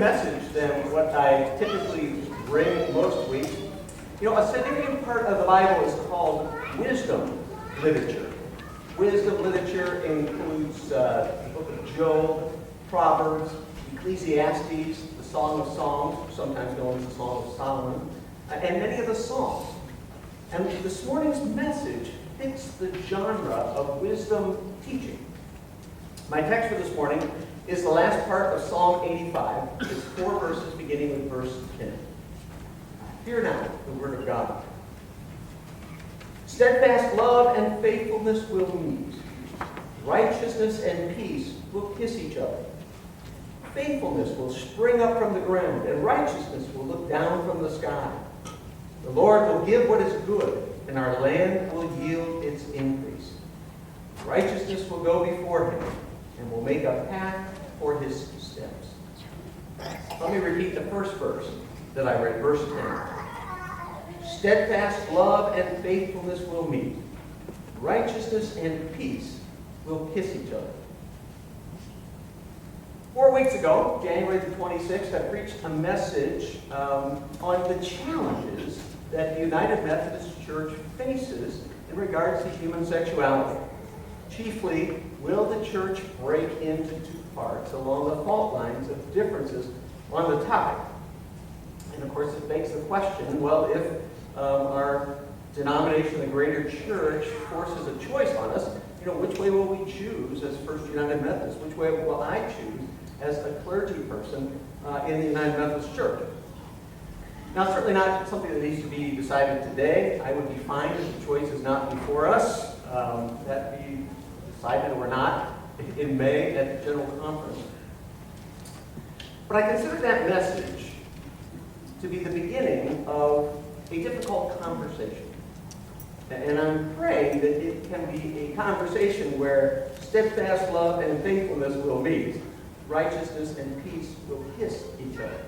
message than what I typically bring most weeks. You know, a significant part of the Bible is called wisdom literature. Wisdom literature includes the book of Job, Proverbs, Ecclesiastes, the Song of Songs, sometimes known as the Song of Solomon, and many of the Psalms. And this morning's message fits the genre of wisdom teaching. My text for this morning is the last part of Psalm 85. It's 4 verses beginning with verse 10. Hear now the word of God. Steadfast love and faithfulness will meet. Righteousness and peace will kiss each other. Faithfulness will spring up from the ground, and righteousness will look down from the sky. The Lord will give what is good, and our land will yield its increase. Righteousness will go before him, and will make a path for his steps. Let me repeat the first verse that I read, verse 10. Steadfast love and faithfulness will meet. Righteousness and peace will kiss each other. 4 weeks ago, January the 26th, I preached a message on the challenges that the United Methodist Church faces in regards to human sexuality. Chiefly, will the church break into two parts along the fault lines of differences on the topic? And of course, it begs the question, well, if our denomination, the greater church, forces a choice on us, which way will we choose as First United Methodist? Which way will I choose as a clergy person in the United Methodist Church? Now, it's certainly not something that needs to be decided today. I would be fine if the choice is not before us. That be decided or not in May at the General Conference. But I consider that message to be the beginning of a difficult conversation. And I'm praying that it can be a conversation where steadfast love and faithfulness will meet. Righteousness and peace will kiss each other.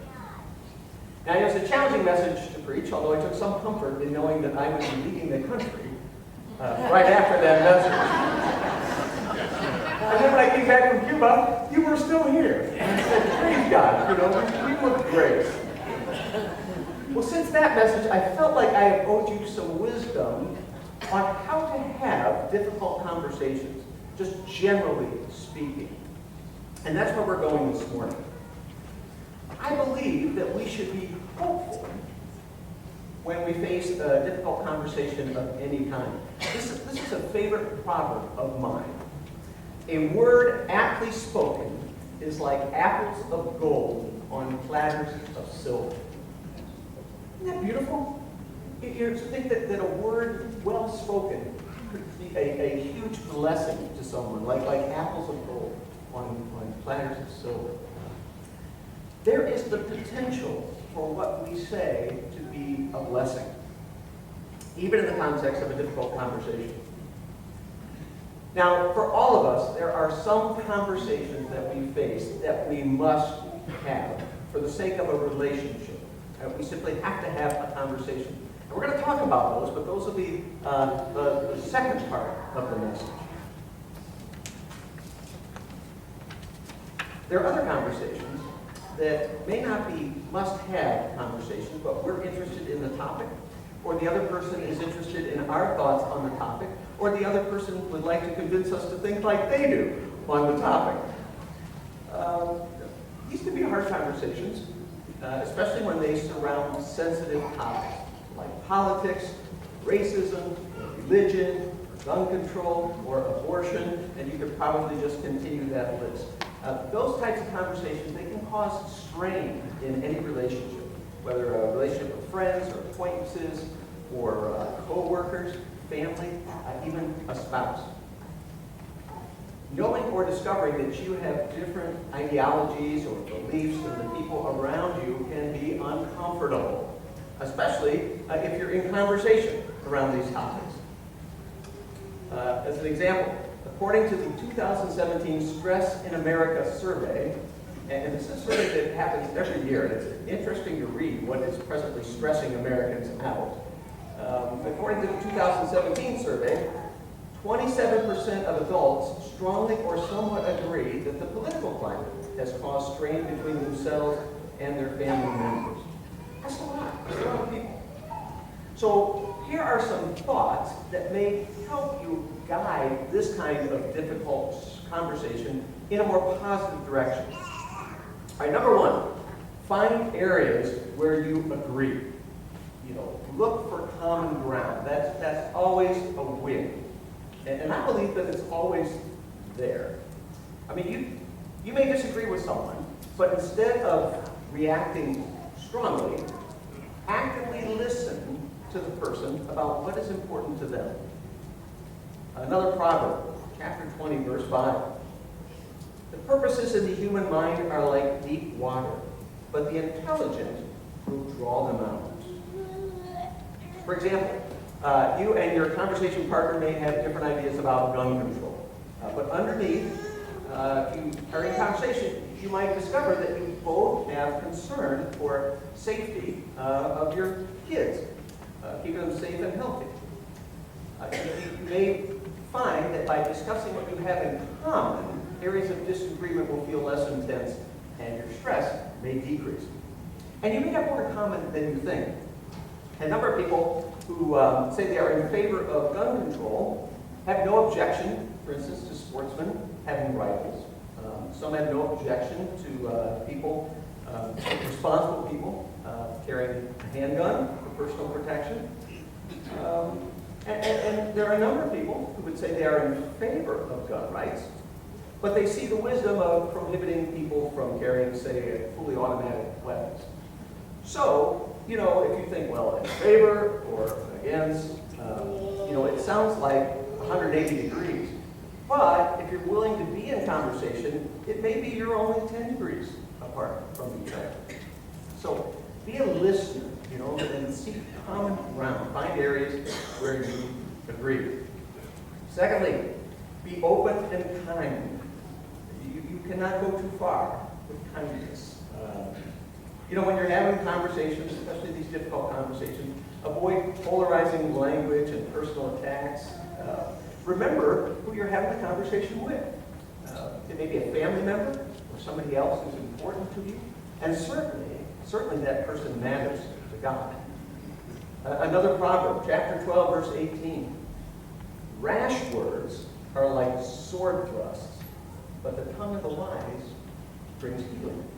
Now, it was a challenging message to preach, although I took some comfort in knowing that I would be leading the country right after that message. And then when I came back from Cuba, you were still here. And I said, praise God, we look great. Well, since that message, I felt like I have owed you some wisdom on how to have difficult conversations, just generally speaking. And that's where we're going this morning. I believe that we should be hopeful when we face a difficult conversation of any kind. This is a favorite proverb of mine. A word aptly spoken is like apples of gold on platters of silver. Isn't that beautiful? To think that a word well spoken could be a huge blessing to someone, like apples of gold on platters of silver. There is the potential for what we say to be a blessing, even in the context of a difficult conversation. Now, for all of us, there are some conversations that we face that we must have for the sake of a relationship. We simply have to have a conversation. And we're going to talk about those, but those will be the second part of the message. There are other conversations that may not be must-have conversations, but we're interested in the topic, or the other person is interested in our thoughts on the topic, or the other person would like to convince us to think like they do on the topic. These can be hard conversations, especially when they surround sensitive topics like politics, racism, religion, gun control, or abortion, and you could probably just continue that list. Those types of conversations, they can cause strain in any relationship, whether a relationship with friends or acquaintances or co-workers, family, even a spouse. Knowing or discovering that you have different ideologies or beliefs than the people around you can be uncomfortable, especially if you're in conversation around these topics. As an example, according to the 2017 Stress in America survey, and this is a survey that happens every year, and it's interesting to read what is presently stressing Americans out. According to the 2017 survey, 27% of adults strongly or somewhat agree that the political climate has caused strain between themselves and their family members. That's a lot. That's a lot of people. So here are some thoughts that may help you guide this kind of difficult conversation in a more positive direction. All right, number one, find areas where you agree. Look for common ground. That's always a win. And I believe that it's always there. I mean, you may disagree with someone, but instead of reacting strongly, actively listen to the person about what is important to them. Another proverb, chapter 20, verse 5. The purposes of the human mind are like deep water, but the intelligent will draw them out. For example, you and your conversation partner may have different ideas about gun control. But underneath, if you are in conversation, you might discover that you both have concern for safety of your kids, keeping them safe and healthy. You may find that by discussing what you have in common, areas of disagreement will feel less intense and your stress may decrease. And you may have more in common than you think. A number of people who say they are in favor of gun control have no objection, for instance, to sportsmen having rifles. Some have no objection to people, responsible people, carrying a handgun for personal protection. And there are a number of people who would say they are in favor of gun rights, but they see the wisdom of prohibiting people from carrying, say, fully automatic weapons. So, if you think, well, in favor or against, it sounds like 180 degrees. But if you're willing to be in conversation, it may be you're only 10 degrees apart from each other. So be a listener, and seek common ground. Find areas where you agree. Secondly, be open and kind. You cannot go too far with kindness. When you're having conversations, especially these difficult conversations, avoid polarizing language and personal attacks. Remember who you're having the conversation with. It may be a family member or somebody else who's important to you. And certainly that person matters to God. Another proverb, chapter 12, verse 18. Rash words are like sword thrusts, but the tongue of the wise brings healing.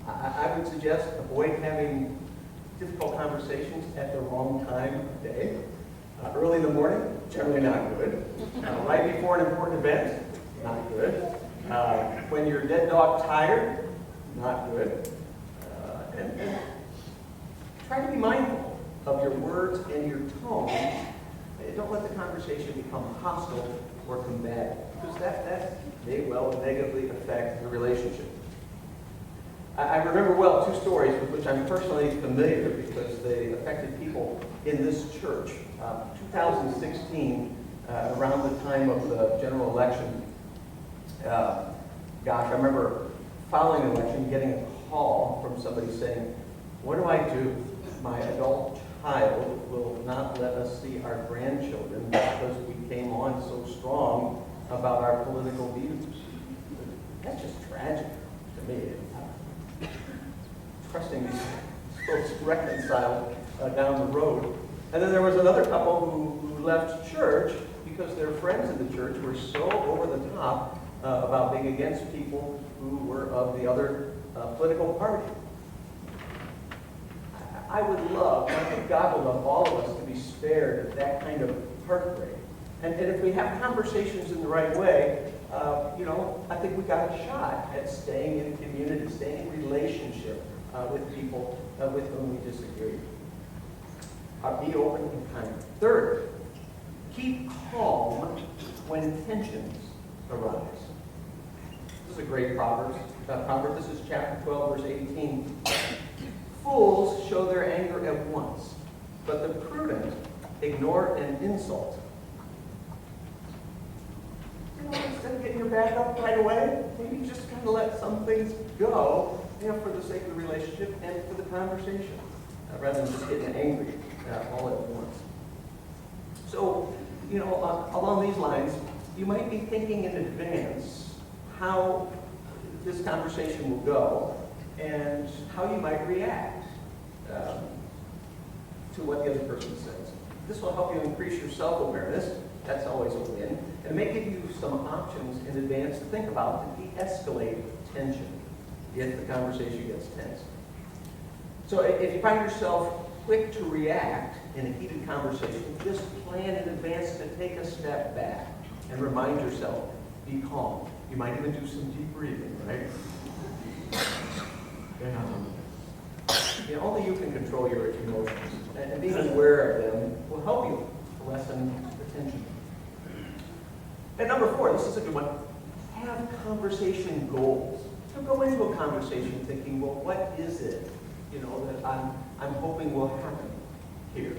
I would suggest avoid having difficult conversations at the wrong time of day. Early in the morning, generally not good. Right before an important event, not good. When you're dead dog tired, not good. And try to be mindful of your words and your tone. Don't let the conversation become hostile or combative, because that may well negatively affect the relationship. I remember well 2 stories with which I'm personally familiar because they affected people in this church. 2016, around the time of the general election, I remember following the election getting a call from somebody saying, "What do I do? My adult child will not let us see our grandchildren because we came on so strong about our political views." That's just tragic to me. Trusting these folks reconciled down the road. And then there was another couple who left church because their friends in the church were so over the top about being against people who were of the other political party. I would love, and I think God would love all of us to be spared of that kind of heartbreak. And if we have conversations in the right way, I think we got a shot at staying in community, staying in relationship with people with whom we disagree. Be open and kind. Third, keep calm when tensions arise. This is a great proverb. This is chapter 12, verse 18. Fools show their anger at once, but the prudent ignore an insult. Instead of getting your back up right away, maybe just kind of let some things go, for the sake of the relationship and for the conversation, rather than just getting angry all at once. So, along these lines, you might be thinking in advance how this conversation will go and how you might react to what the other person says. This will help you increase your self-awareness. That's always a win. And it may give you some options in advance to think about to de-escalate tension if the conversation gets tense. So if you find yourself quick to react in a heated conversation, just plan in advance to take a step back and remind yourself, be calm. You might even do some deep breathing, right? Only you can control your emotions, and being aware of them will help you lessen the tension. And number 4, this is a good one. Have conversation goals. So go into a conversation thinking, well, what is it, that I'm hoping will happen here?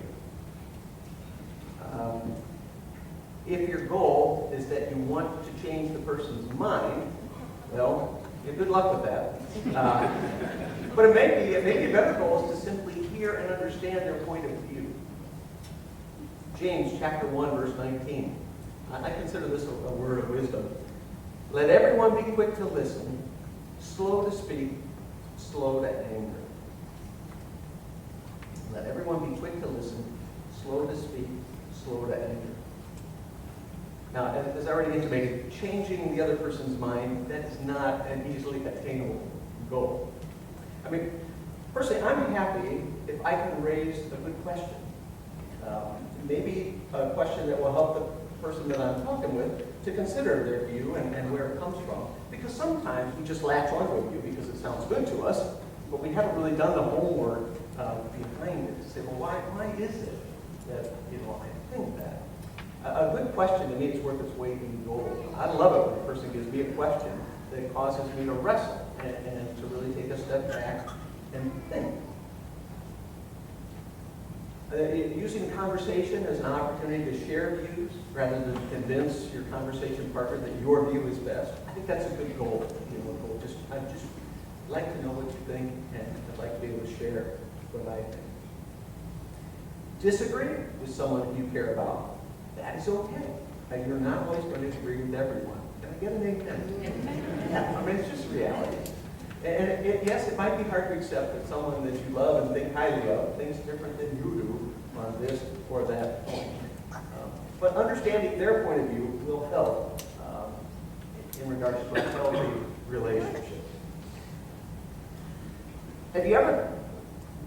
If your goal is that you want to change the person's mind, well, good luck with that. But it may be a better goal is to simply hear and understand their point of view. James chapter 1, verse 19. I consider this a word of wisdom. Let everyone be quick to listen, slow to speak, slow to anger. Let everyone be quick to listen, slow to speak, slow to anger. Now, as I already intimated, changing the other person's mind, that's not an easily attainable goal. I mean, personally, I'm happy if I can raise a good question. Maybe a question that will help the person that I'm talking with to consider their view and where it comes from. Because sometimes we just latch onto a view because it sounds good to us, but we haven't really done the homework behind it to say, well, why is it that I think that? A good question to me is worth its weight in gold. I love it when a person gives me a question that causes me to wrestle and to really take a step back and think. Using conversation as an opportunity to share views rather than convince your conversation partner that your view is best, I think that's a good goal. I'd just like to know what you think, and I'd like to be able to share what I think. Disagree with someone you care about, that is okay. You're not always going to agree with everyone. Can I get an amen? Yeah, it's just reality. And yes, it might be hard to accept that someone that you love and think highly of thinks different than you do on this or that point. But understanding their point of view will help in regards to a healthy relationship. Have you ever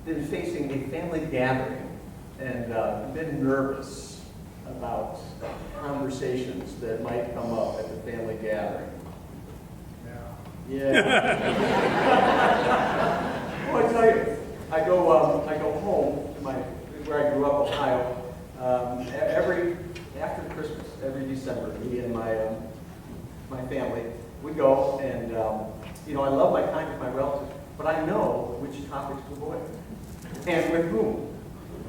been facing a family gathering and been nervous about conversations that might come up at the family gathering? Yeah. Well, I tell you, I go home to where I grew up, Ohio, after Christmas, every December. Me and my family, we go, and I love my time with my relatives, but I know which topics to avoid and with whom.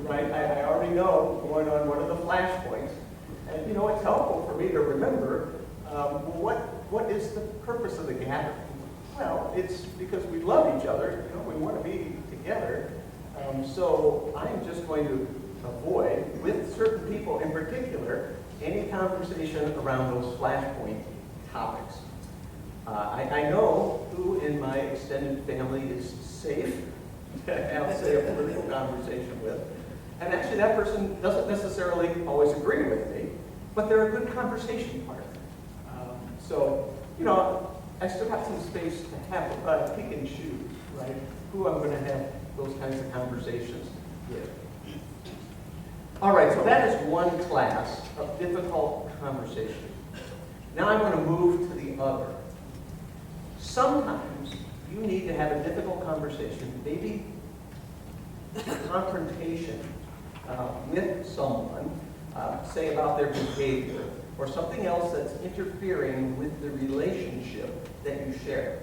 Right? I already know going on what are the flashpoints, and it's helpful for me to remember what is the purpose of the gathering. Well, it's because we love each other. We want to be together. So I'm just going to avoid, with certain people in particular, any conversation around those flashpoint topics. I know who in my extended family is safe to have, say, a political conversation with. And actually, that person doesn't necessarily always agree with me, but they're a good conversation partner. I still got some space to have pick and choose, right? Who I'm going to have those kinds of conversations with. All right, so that is one class of difficult conversation. Now I'm going to move to the other. Sometimes you need to have a difficult conversation, maybe a confrontation with someone, say about their behavior, or something else that's interfering with the relationship that you share.